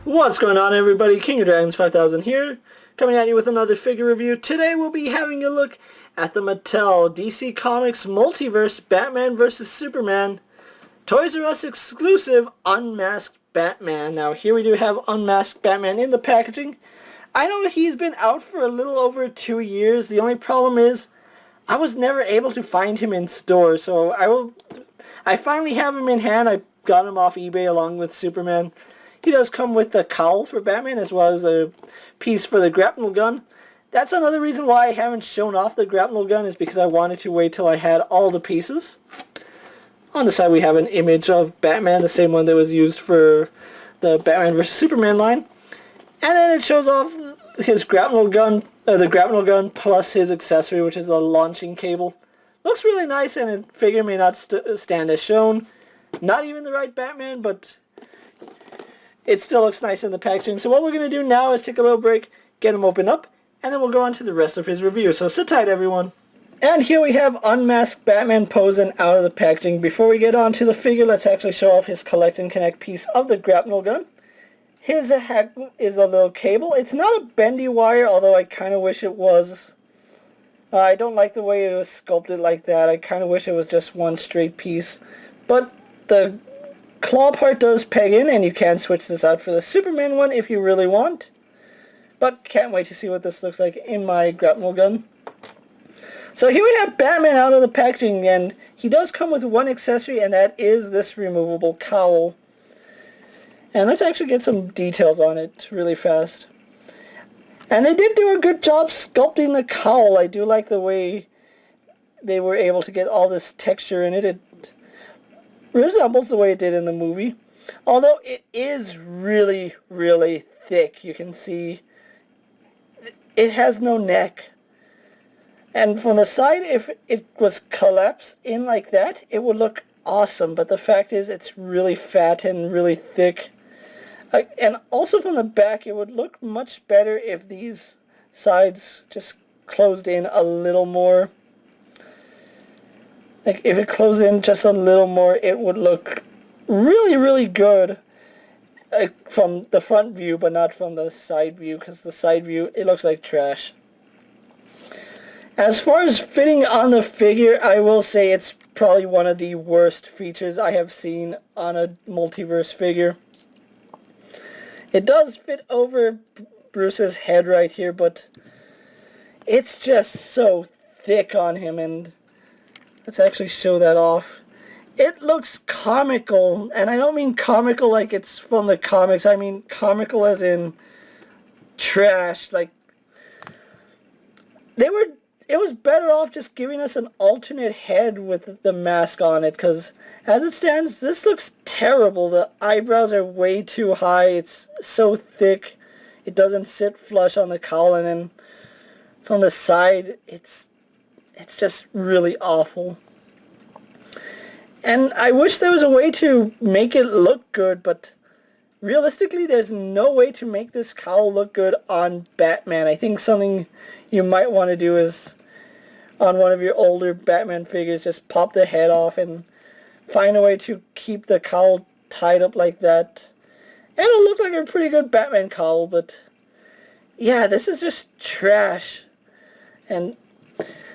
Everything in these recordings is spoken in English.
What's going on, everybody? KingofDragons 5000 here, coming at you with another figure review. Today we'll be having a look at the Mattel DC Comics Multiverse Batman vs. Superman Toys R Us exclusive Unmasked Batman. Now here we do have Unmasked Batman in the packaging. I know he's been out for a little over 2 years. The only problem is I was never able to find him in stores, so I finally have him in hand. I got him off eBay along with Superman. He does come with the cowl for Batman as well as a piece for the grapnel gun. That's another reason why I haven't shown off the grapnel gun, is because I wanted to wait till I had all the pieces. On the side we have an image of Batman, the same one that was used for the Batman vs. Superman line. And then it shows off his grapnel gun, the grapnel gun plus his accessory, which is a launching cable. Looks really nice, and a figure may not stand as shown. Not even the right Batman, but it still looks nice in the packaging. So what we're going to do now is take a little break, get him opened up, and then we'll go on to the rest of his review. So sit tight, everyone. And here we have Unmasked Batman posing out of the packaging. Before we get on to the figure, let's actually show off his collect and connect piece of the grapnel gun. His head is a little cable. It's not a bendy wire, although I kind of wish it was. I don't like the way it was sculpted like that. I kind of wish it was just one straight piece. But the claw part does peg in, and you can switch this out for the Superman one if you really want. But can't wait to see what this looks like in my grapnel gun. So here we have Batman out of the packaging, and he does come with one accessory, and that is this removable cowl. And let's actually get some details on it really fast. And they did do a good job sculpting the cowl. I do like the way they were able to get all this texture in it. It resembles the way it did in the movie, although it is really, really thick. You can see it has no neck, and from the side, if it was collapsed in like that, it would look awesome, but the fact is it's really fat and really thick. And also from the back, it would look much better if these sides just closed in a little more. Like, if it closed in just a little more, it would look really, really good from the front view, but not from the side view, because the side view, it looks like trash. As far as fitting on the figure, I will say it's probably one of the worst features I have seen on a multiverse figure. It does fit over Bruce's head right here, but it's just so thick on him, and let's actually show that off. It looks comical, and I don't mean comical like it's from the comics. I mean comical as in trash. Like, it was better off just giving us an alternate head with the mask on it, because as it stands, this looks terrible. The eyebrows are way too high. It's so thick. It doesn't sit flush on the cowl, and then from the side, it's just really awful. And I wish there was a way to make it look good, but realistically, there's no way to make this cowl look good on Batman. I think something you might want to do is, on one of your older Batman figures, just pop the head off and find a way to keep the cowl tied up like that. And it'll look like a pretty good Batman cowl, but yeah, this is just trash. And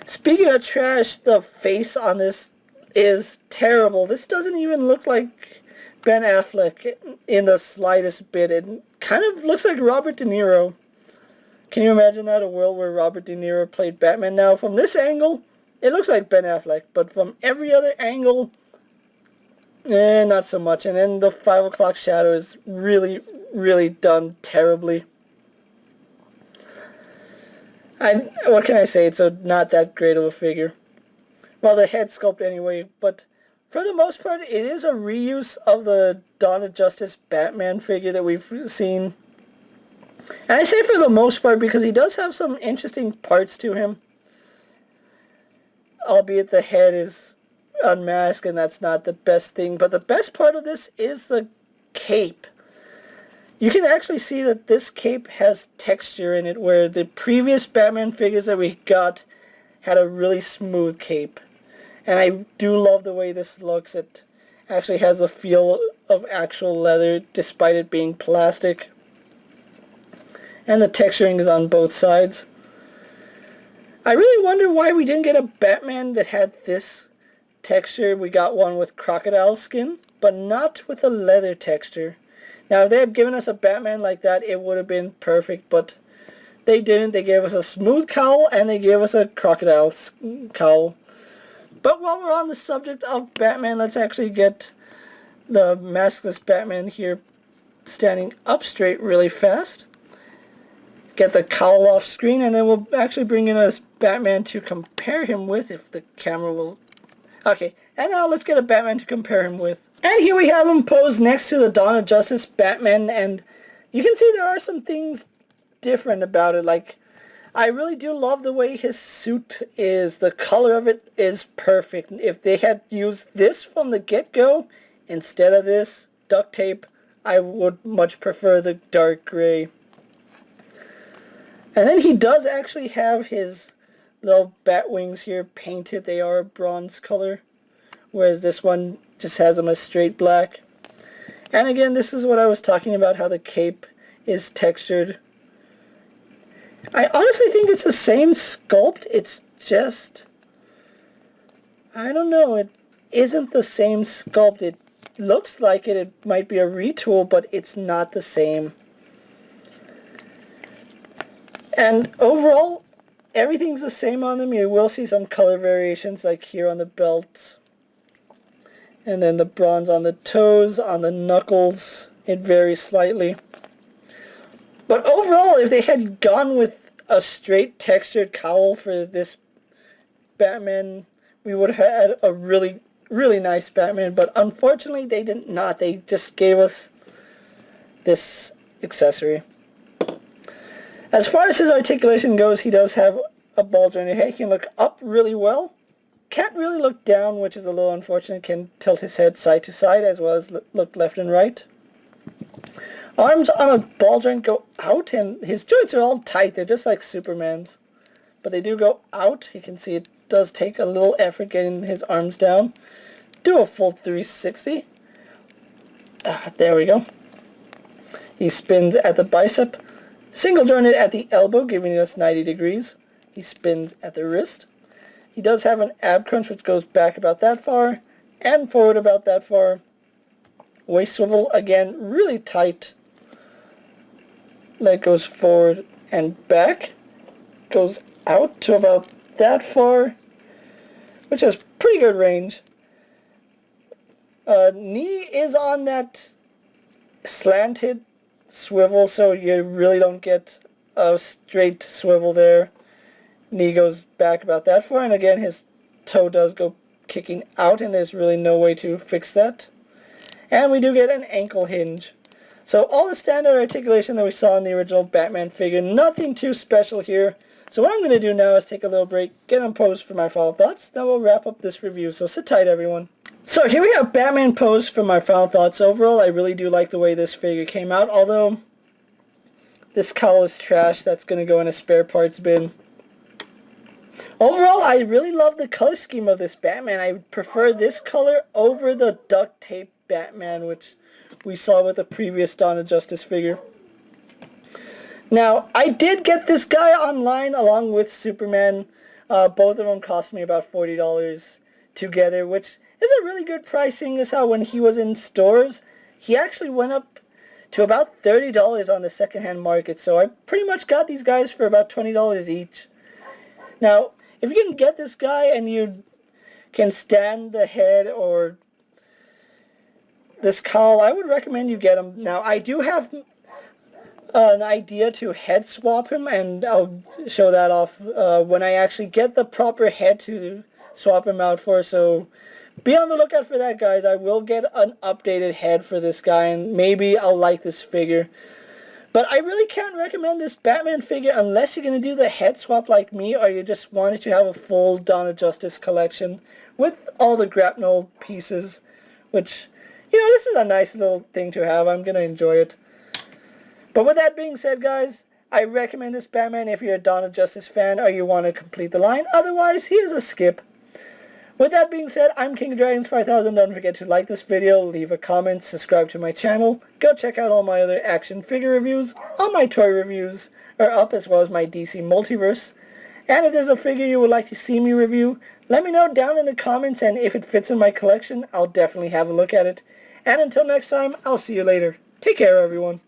speaking of trash, the face on this is terrible. This doesn't even look like Ben Affleck in the slightest bit. It kind of looks like Robert De Niro. Can you imagine that? A world where Robert De Niro played Batman? Now, from this angle, it looks like Ben Affleck, but from every other angle, not so much. And then the 5 o'clock shadow is really, really done terribly. What can I say? It's not that great of a figure. Well, the head sculpt anyway, but for the most part, it is a reuse of the Dawn of Justice Batman figure that we've seen. And I say for the most part because he does have some interesting parts to him. Albeit the head is unmasked, and that's not the best thing. But the best part of this is the cape. You can actually see that this cape has texture in it, where the previous Batman figures that we got had a really smooth cape. And I do love the way this looks. It actually has a feel of actual leather despite it being plastic. And the texturing is on both sides. I really wonder why we didn't get a Batman that had this texture. We got one with crocodile skin, but not with a leather texture. Now, if they had given us a Batman like that, it would have been perfect, but they didn't. They gave us a smooth cowl, and they gave us a crocodile cowl. But while we're on the subject of Batman, let's actually get the maskless Batman here standing up straight really fast. Get the cowl off screen, and then we'll actually bring in a Batman to compare him with, if the camera will... Okay, and now let's get a Batman to compare him with. And here we have him posed next to the Dawn of Justice Batman, and you can see there are some things different about it. Like, I really do love the way his suit is. The color of it is perfect. If they had used this from the get-go instead of this duct tape, I would much prefer the dark gray. And then he does actually have his little bat wings here painted. They are a bronze color, whereas this one just has them as straight black. And again, this is what I was talking about, how the cape is textured. I honestly think it's the same sculpt. It's just, I don't know, it isn't the same sculpt. It looks like it might be a retool, but it's not the same. And overall, everything's the same on them. You will see some color variations, like here on the belts. And then the bronze on the toes, on the knuckles, it varies slightly. But overall, if they had gone with a straight textured cowl for this Batman, we would have had a really, really nice Batman. But unfortunately, they did not. They just gave us this accessory. As far as his articulation goes, he does have a ball jointed head. He can look up really well. Can't really look down, which is a little unfortunate. Can tilt his head side to side as well as look left and right. Arms on a ball joint go out, and his joints are all tight. They're just like Superman's. But they do go out. You can see it does take a little effort getting his arms down. Do a full 360. There we go. He spins at the bicep. Single jointed at the elbow, giving us 90 degrees. He spins at the wrist. He does have an ab crunch, which goes back about that far and forward about that far. Waist swivel, again, really tight. Leg goes forward and back. Goes out to about that far, which has pretty good range. Knee is on that slanted swivel, so you really don't get a straight swivel there. Knee goes back about that far, and again his toe does go kicking out, and there's really no way to fix that. And we do get an ankle hinge. So all the standard articulation that we saw in the original Batman figure, nothing too special here. So what I'm going to do now is take a little break, get on pose for my final thoughts, then we'll wrap up this review, so sit tight everyone. So here we have Batman pose for my final thoughts. Overall, I really do like the way this figure came out, although this cowl is trash. That's going to go in a spare parts bin. Overall, I really love the color scheme of this Batman. I prefer this color over the duct tape Batman, which we saw with the previous Dawn of Justice figure. Now, I did get this guy online along with Superman. Both of them cost me about $40 together, which is a really good pricing. Is how when he was in stores, he actually went up to about $30 on the secondhand market. So I pretty much got these guys for about $20 each. Now, if you can get this guy and you can stand the head or this cowl, I would recommend you get him. Now, I do have an idea to head swap him, and I'll show that off when I actually get the proper head to swap him out for, so be on the lookout for that, guys. I will get an updated head for this guy, and maybe I'll like this figure. But I really can't recommend this Batman figure unless you're going to do the head swap like me, or you just wanted to have a full Dawn of Justice collection with all the grapnel pieces, which, you know, this is a nice little thing to have. I'm going to enjoy it. But with that being said, guys, I recommend this Batman if you're a Dawn of Justice fan or you want to complete the line. Otherwise, he is a skip. With that being said, I'm KingofDragons 5000. Don't forget to like this video, leave a comment, subscribe to my channel. Go check out all my other action figure reviews. All my toy reviews are up, as well as my DC Multiverse. And if there's a figure you would like to see me review, let me know down in the comments, and if it fits in my collection, I'll definitely have a look at it. And until next time, I'll see you later. Take care, everyone.